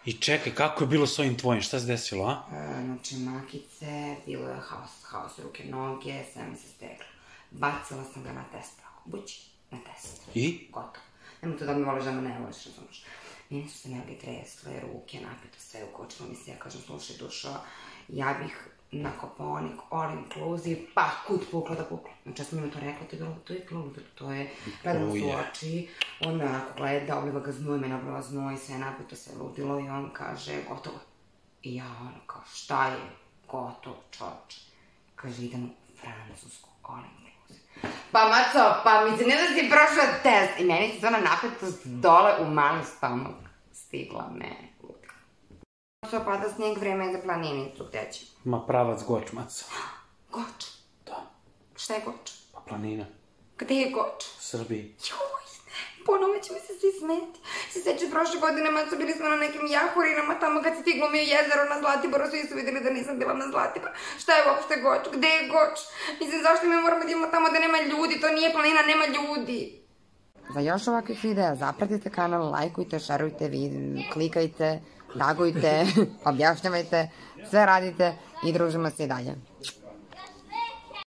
I čekaj, kako je bilo s ovim tvojim? Šta se desilo, a? Znači, makice, bilo je haos, ruke, noge, sve mi se steglo. Bacila sam ga na test, tako, bući, na test. I? Gotovo. Nemo to da mi voliš, da me ne voliš, razumiješ. Meni su se noge tresle, ruke, napeto, sve ukočilo mi se, ja kažem, slušaj, dušo, ja bih na Kopaonik, all inclusive, pa kud pukla da pukla. Znači, ja sam njima to rekla, to je kluder, to je, gledam su oči, on me onako gleda, obliva ga znoj, mene obliva znoj, sve napeto, sve ludilo i on kaže, gotovo. I ja ono kao, šta je gotovo, čoče? Kaže, idem u Francusku, all inclusive. Pa maco, pa mislim, ne da si prošla test. I meni se to na napetost dole u mali stomak stigla me. Sve pada snijeg, vreme je za planinicu, gde će? Ma pravac Goč, maco. Goč? Da. Šta je Goč? Pa planina. Gde je Goč? U Srbiji. Joj, ponovo će mi se svi smeti. Se sećaš prošle godine, maco, bili smo na nekim jahurinama, tamo kad si ti glumio jezero na Zlatiboru, svi su videli da nisam bila na Zlatiboru. Šta je uopšte Goč? Gde je Goč? Mislim, zašto mi moramo da imamo tamo da nema ljudi? To nije planina, nema ljudi. Za još ovakvih videa zapratite kanal, lajkujte, šerujte, klikajte, tagujte, objašnjavajte, sve radite i družimo se i dalje.